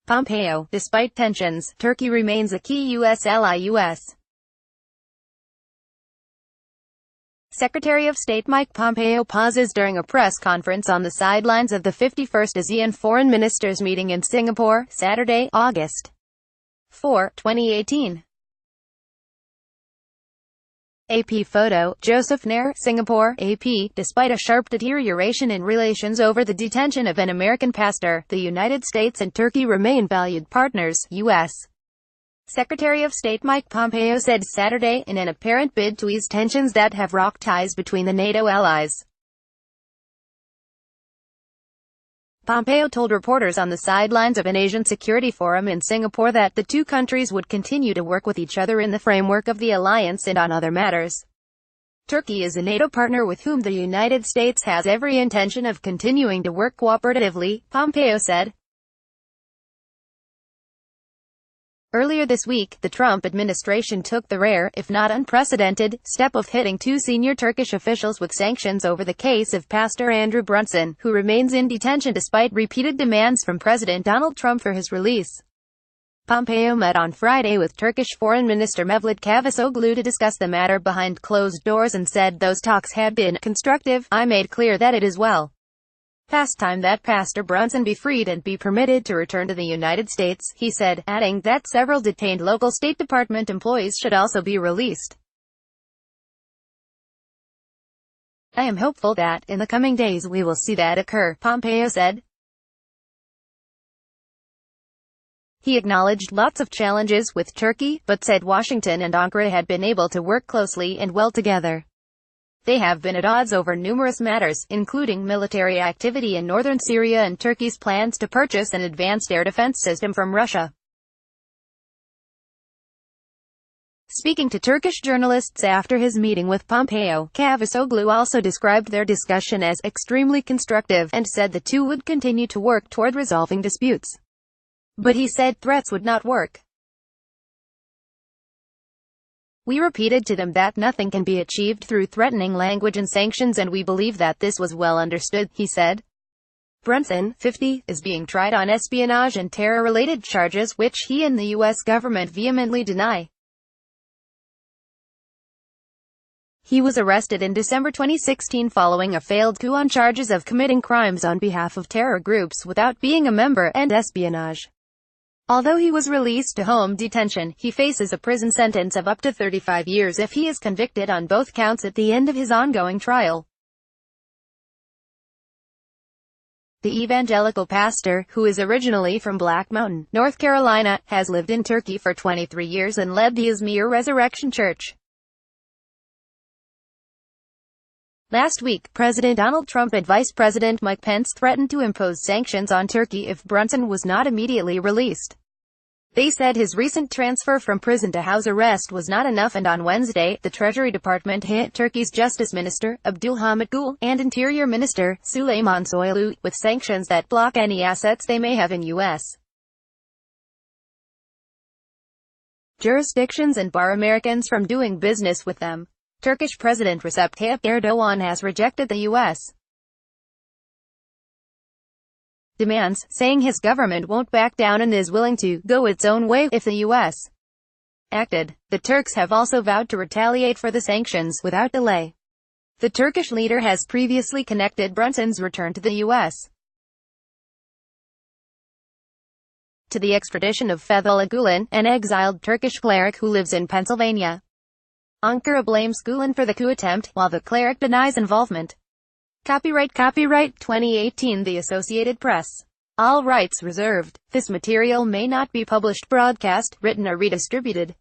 Pompeo, despite tensions, Turkey remains a key U.S. ally. U.S. Secretary of State Mike Pompeo pauses during a press conference on the sidelines of the 51st ASEAN Foreign Ministers meeting in Singapore, Saturday, August 4, 2018. AP photo, Joseph Nair, Singapore, AP. Despite a sharp deterioration in relations over the detention of an American pastor, the United States and Turkey remain valued partners, U.S. Secretary of State Mike Pompeo said Saturday, in an apparent bid to ease tensions that have rocked ties between the NATO allies. Pompeo told reporters on the sidelines of an Asian Security Forum in Singapore that the two countries would continue to work with each other in the framework of the alliance and on other matters. Turkey is a NATO partner with whom the United States has every intention of continuing to work cooperatively, Pompeo said. Earlier this week, the Trump administration took the rare, if not unprecedented, step of hitting two senior Turkish officials with sanctions over the case of Pastor Andrew Brunson, who remains in detention despite repeated demands from President Donald Trump for his release. Pompeo met on Friday with Turkish Foreign Minister Mevlut Cavusoglu to discuss the matter behind closed doors and said those talks had been constructive. "I made clear that it is past time that Pastor Brunson be freed and be permitted to return to the United States," he said, adding that several detained local State Department employees should also be released. "I am hopeful that, in the coming days we will see that occur," Pompeo said. He acknowledged lots of challenges with Turkey, but said Washington and Ankara had been able to work closely and well together. They have been at odds over numerous matters, including military activity in northern Syria and Turkey's plans to purchase an advanced air defense system from Russia. Speaking to Turkish journalists after his meeting with Pompeo, Cavusoglu also described their discussion as extremely constructive, and said the two would continue to work toward resolving disputes. But he said threats would not work. "We repeated to them that nothing can be achieved through threatening language and sanctions, and we believe that this was well understood," he said. Brunson, 50, is being tried on espionage and terror-related charges, which he and the U.S. government vehemently deny. He was arrested in December 2016 following a failed coup on charges of committing crimes on behalf of terror groups without being a member, and espionage. Although he was released to home detention, he faces a prison sentence of up to 35 years if he is convicted on both counts at the end of his ongoing trial. The evangelical pastor, who is originally from Black Mountain, North Carolina, has lived in Turkey for 23 years and led the Izmir Resurrection Church. Last week, President Donald Trump and Vice President Mike Pence threatened to impose sanctions on Turkey if Brunson was not immediately released. They said his recent transfer from prison to house arrest was not enough, and on Wednesday, the Treasury Department hit Turkey's Justice Minister, Abdulhamit Gül, and Interior Minister, Süleyman Soylu, with sanctions that block any assets they may have in U.S. jurisdictions and bar Americans from doing business with them. Turkish President Recep Tayyip Erdoğan has rejected the U.S. demands, saying his government won't back down and is willing to go its own way if the U.S. acted. The Turks have also vowed to retaliate for the sanctions without delay. The Turkish leader has previously connected Brunson's return to the U.S. to the extradition of Fethullah Gulen, an exiled Turkish cleric who lives in Pennsylvania. Ankara blames Gulen for the coup attempt, while the cleric denies involvement. Copyright 2018 The Associated Press. All rights reserved. This material may not be published, broadcast, written or redistributed.